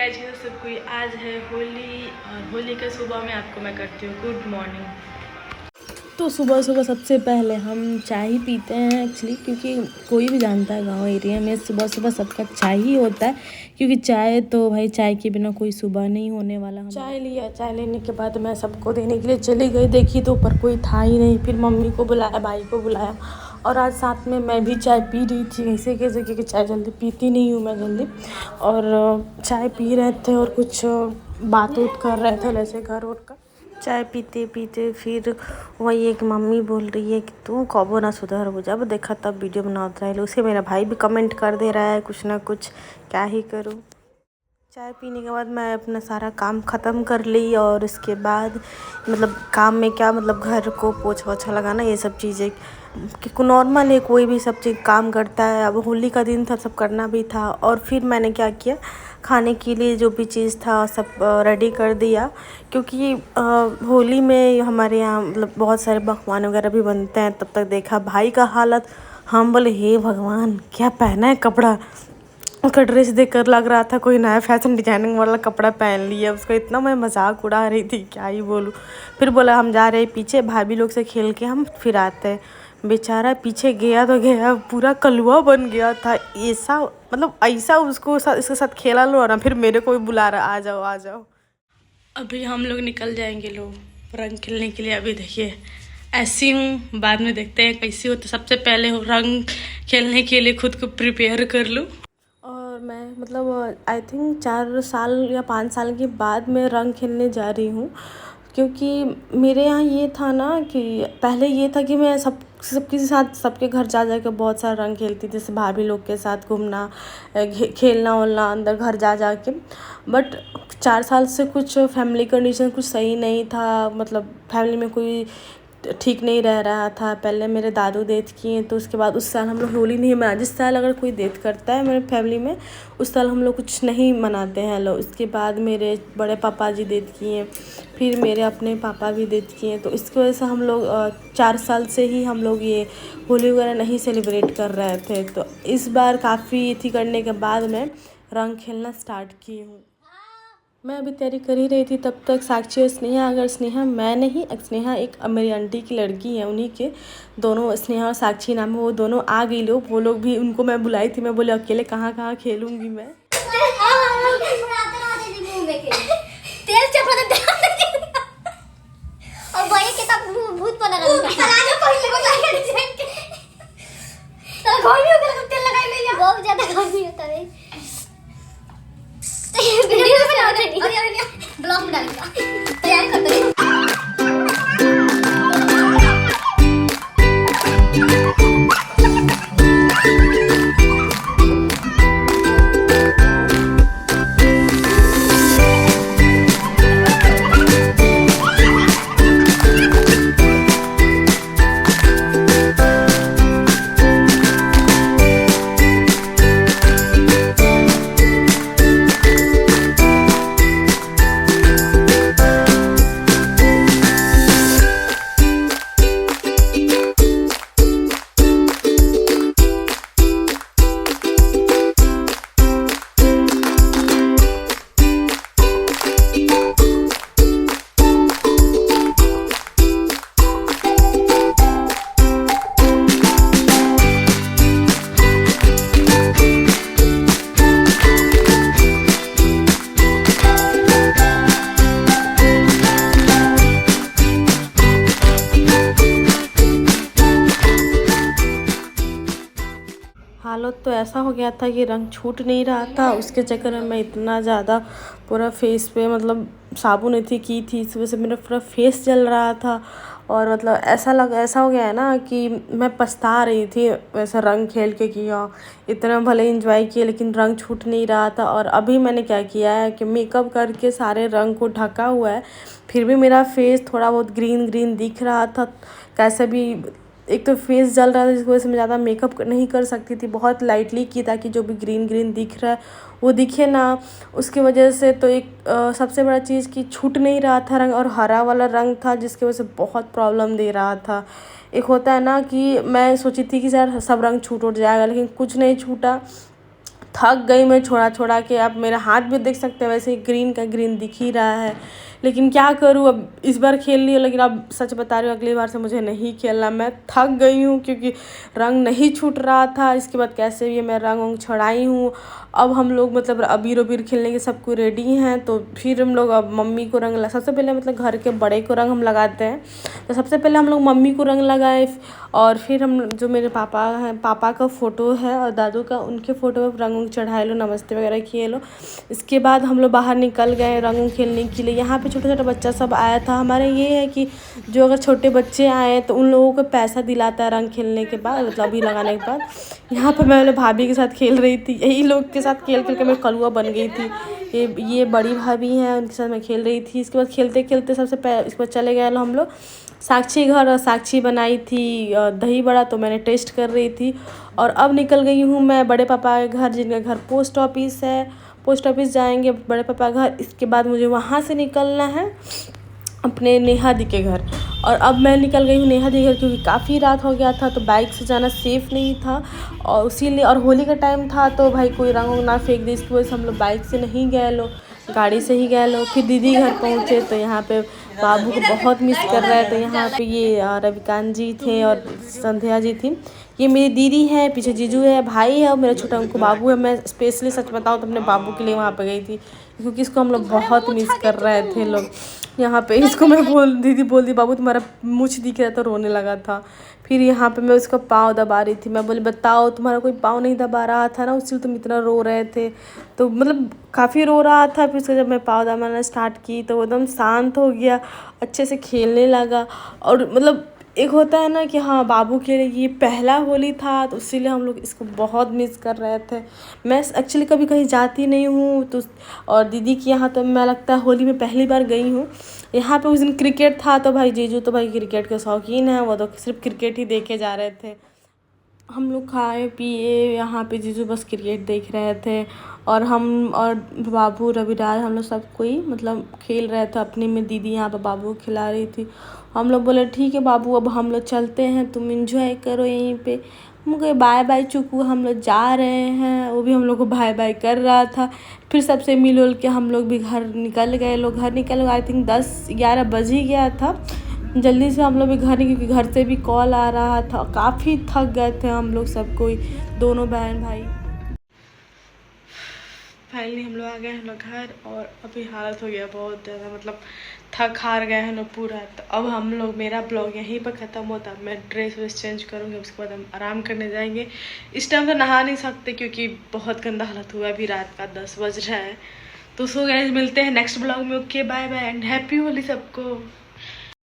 Guys ये सब कोई आज है होली और होली के सुबह में आपको मैं करती हूँ गुड मॉर्निंग। तो सुबह सुबह सबसे पहले हम चाय ही पीते हैं एक्चुअली, क्योंकि कोई भी जानता है गांव एरिया में सुबह सुबह सबका चाय ही होता है, क्योंकि चाय तो भाई चाय के बिना कोई सुबह नहीं होने वाला। चाय लिया, चाय लेने के बाद मैं सबको देने के लिए चली गई, देखी तो ऊपर कोई था ही नहीं। फिर मम्मी को बुलाया, भाई को बुलाया और आज साथ में मैं भी चाय पी रही थी ऐसे कैसे, क्योंकि चाय जल्दी पीती नहीं हूँ मैं जल्दी। और चाय पी रहे थे और कुछ बात उत कर रहे थे वैसे घर और का। चाय पीते पीते फिर वही एक मम्मी बोल रही है कि तू कबो ना सुधर हो, जब देखा तब वीडियो बनाता है। उसे मेरा भाई भी कमेंट कर दे रहा है कुछ ना कुछ, क्या ही करूँ। चाय पीने के बाद मैं अपना सारा काम ख़त्म कर ली और इसके बाद मतलब काम में क्या मतलब घर को पोछा वोछा लगाना ये सब चीज़ें कि नॉर्मल है, कोई भी सब चीज़ काम करता है। अब होली का दिन था, सब करना भी था। और फिर मैंने क्या किया, खाने के लिए जो भी चीज़ था सब रेडी कर दिया, क्योंकि होली में हमारे यहाँ मतलब बहुत सारे पकवान वगैरह भी बनते हैं। तब तक देखा भाई का हालत, हम बोले हे भगवान क्या पहना है कपड़ा। उसका ड्रेस देखकर लग रहा था कोई नया फैशन डिजाइनिंग वाला कपड़ा पहन लिया। उसका इतना मैं मजाक उड़ा रही थी क्या ही बोलूँ। फिर बोला हम जा रहे हैं पीछे, भाभी लोग से खेल के हम फिर आते हैं। बेचारा पीछे गया तो गया, पूरा कलुआ बन गया था। ऐसा मतलब ऐसा उसको इसके साथ खेला लो ना, फिर मेरे को भी बुला रहा आ जाओ आ जाओ। अभी हम लोग निकल जाएंगे लोग रंग खेलने के लिए। अभी देखिए ऐसी हूँ, बाद में देखते हैं कैसी हो। तो सबसे पहले रंग खेलने के लिए खुद को प्रिपेयर कर लूँ। और मैं मतलब आई थिंक 4 साल या 5 साल के बाद मैं रंग खेलने जा रही हूँ, क्योंकि मेरे यहाँ ये था ना कि पहले ये था कि मैं सबके साथ सबके घर जा कर बहुत सारा रंग खेलती थी, जैसे भाभी लोग के साथ घूमना, खेलना वलना अंदर घर जा के। बट 4 साल से कुछ फैमिली कंडीशन कुछ सही नहीं था, मतलब फैमिली में कोई ठीक नहीं रह रहा था। पहले मेरे दादू डेथ किए, तो उसके बाद उस साल हम लोग होली नहीं मना। जिस साल अगर कोई डेथ करता है मेरे फैमिली में, उस साल हम लोग कुछ नहीं मनाते हैं लोग। उसके बाद मेरे बड़े पापा जी डेथ किए, फिर मेरे अपने पापा भी डेथ किए। तो इसकी वजह से हम लोग 4 साल से ही हम लोग ये होली वगैरह नहीं सेलिब्रेट कर रहे थे। तो इस बार काफ़ी थी करने के बाद मैं रंग खेलना स्टार्ट की हूँ। मैं अभी तैयारी कर ही रही थी, तब तक साक्षी और स्नेहा, अगर स्नेहा मैं नहीं, स्नेहा एक मेरी आंटी की लड़की है, उन्हीं के दोनों स्नेहा और साक्षी नाम है, वो दोनों आ गई लोग। वो लोग भी, उनको मैं बुलाई थी, मैं बोले अकेले कहाँ कहाँ खेलूँगी मैं। ब्लॉग में डालूंगा, तैयारी करते हैं। हालत तो ऐसा हो गया था कि रंग छूट नहीं रहा था। उसके चक्कर में मैं इतना ज़्यादा पूरा फेस पे मतलब साबुन इतनी की थी, इस वजह से मेरा पूरा फेस जल रहा था। और मतलब ऐसा हो गया है ना कि मैं पछता रही थी वैसा रंग खेल के किया। इतना भले इंजॉय किया लेकिन रंग छूट नहीं रहा था। और अभी मैंने क्या किया है कि मेकअप करके सारे रंग को ढका हुआ है, फिर भी मेरा फेस थोड़ा बहुत ग्रीन ग्रीन दिख रहा था। कैसे भी एक तो फेस जल रहा था, जिसकी वजह से मैं ज़्यादा मेकअप नहीं कर सकती थी, बहुत लाइटली की ताकि जो भी ग्रीन ग्रीन दिख रहा है वो दिखे ना। उसकी वजह से तो एक सबसे बड़ा चीज़ कि छूट नहीं रहा था रंग, और हरा वाला रंग था जिसकी वजह से बहुत प्रॉब्लम दे रहा था। एक होता है ना कि मैं सोची थी कि सर सब रंग छूट उठ जाएगा, लेकिन कुछ नहीं छूटा। थक गई मैं छोड़ा छोड़ा के। आप मेरा हाथ भी देख सकते हैं, वैसे ही ग्रीन का ग्रीन दिख ही रहा है, लेकिन क्या करूँ, अब इस बार खेल ली, लेकिन अब सच बता रही हूँ अगली बार से मुझे नहीं खेलना। मैं थक गई हूँ क्योंकि रंग नहीं छूट रहा था। इसके बाद कैसे भी मैं रंग वंग छुड़ाई हूँ। अब हम लोग मतलब अबीर वबीर खेलने के सबको रेडी हैं, तो फिर हम लोग अब मम्मी को रंग सबसे पहले मतलब घर के बड़े को रंग हम लगाते हैं, तो सबसे पहले हम लोग मम्मी को रंग लगाए, और फिर हम जो मेरे पापा हैं, पापा का फ़ोटो है और दादू का, उनके फ़ोटो पर रंग चढ़ाए लो, नमस्ते वगैरह किए लो। इसके बाद हम लोग बाहर निकल गए रंग खेलने के लिए। यहाँ पे छोटा छोटा बच्चा सब आया था। हमारे ये है कि जो अगर छोटे बच्चे आए तो उन लोगों को पैसा दिलाता है रंग खेलने के बाद, मतलब अभी लगाने के बाद। यहाँ पे मैं भाभी के साथ खेल रही थी, यही लोग के साथ खेल खेल के मैं कलुआ बन गई थी। ये बड़ी भाभी हैं, उनके साथ मैं खेल रही थी। इसके बाद खेलते खेलते सबसे पहले इसके बाद चले गए हम लोग साक्षी घर, और साक्षी बनाई थी दही बड़ा, तो मैंने टेस्ट कर रही थी। और अब निकल गई हूँ मैं बड़े पापा के घर, जिनका घर पोस्ट ऑफिस है। पोस्ट ऑफिस जाएंगे बड़े पापा घर। इसके बाद मुझे वहाँ से निकलना है अपने नेहा दी के घर। और अब मैं निकल गई हूँ नेहा दी घर, क्योंकि काफ़ी रात हो गया था, तो बाइक से जाना सेफ़ नहीं था, और इसीलिए, और होली का टाइम था, तो भाई कोई रंग वंग ना फेंक दे, इसकी वजह से हम लोग बाइक से नहीं गए लो, गाड़ी से ही गए लो। फिर दीदी घर पहुँचे, तो यहाँ पे बाबू को बहुत मिस कर रहे थे। यहाँ पे ये रविकांत जी थे और संध्या जी थी। ये मेरी दीदी है, पीछे जीजू है, भाई है और मेरा छोटा उनको बाबू है। मैं स्पेशली सच बताऊँ तो अपने बाबू के लिए वहाँ पे गई थी, क्योंकि इसको हम लोग बहुत मिस कर रहे थे लोग। यहाँ पे इसको मैं दीदी बोल दी बाबू तुम्हारा मुँछ दिख रहा था, रोने लगा था। फिर यहाँ पे मैं उसका पाँव दबा रही थी। मैं बोली बताओ तुम्हारा कोई पाँव नहीं दबा रहा था ना, उससे तुम इतना रो रहे थे, तो मतलब काफ़ी रो रहा था। फिर उसको जब मैं पाँव दबाना स्टार्ट की तो वो एकदम शांत हो गया, अच्छे से खेलने लगा। और मतलब एक होता है ना कि हाँ बाबू के लिए ये पहला होली था, तो इसीलिए हम लोग इसको बहुत मिस कर रहे थे। मैं एक्चुअली कभी कहीं जाती नहीं हूँ, तो और दीदी के यहाँ तो मैं लगता है होली में पहली बार गई हूँ। यहाँ पे उस दिन क्रिकेट था, तो भाई जीजू तो भाई क्रिकेट के शौकीन हैं, वो तो सिर्फ क्रिकेट ही देखे जा रहे थे। हम लोग खाए पिए, यहाँ पे जीजू बस क्रिकेट देख रहे थे, और हम और बाबू रविराज हम लोग सब कोई मतलब खेल रहे थे अपने में। दीदी यहाँ पर बाबू को खिला रही थी। हम लोग बोले ठीक है बाबू अब हम लोग चलते हैं, तुम एंजॉय करो यहीं पे। हम कहे बाय बाय चुकू, हम लोग जा रहे हैं। वो भी हम लोग को बाय बाय कर रहा था। फिर सबसे मिल उल के हम लोग भी घर निकल गए। लोग घर निकल गए, आई थिंक 10-11 बज ही गया था। जल्दी से हम लोग भी घर, क्योंकि घर से भी कॉल आ रहा था। काफ़ी थक गए थे हम लोग सब कोई, दोनों बहन भाई। फाइनली हम लोग आ गए हैं लोग घर, और अभी हालत हो गया बहुत ज़्यादा, मतलब थक हार गए हैं लोग पूरा। तो अब हम लोग, मेरा ब्लॉग यहीं पर ख़त्म होता है। मैं ड्रेस वेस चेंज करूँगी, उसके बाद हम आराम करने जाएंगे। इस टाइम तो नहा नहीं सकते क्योंकि बहुत गंदा हालत हुआ है, अभी रात का 10 बज रहा है। तो सो गाइस, मिलते हैं नेक्स्ट ब्लॉग में। Okay bye bye and happy Holi सबको।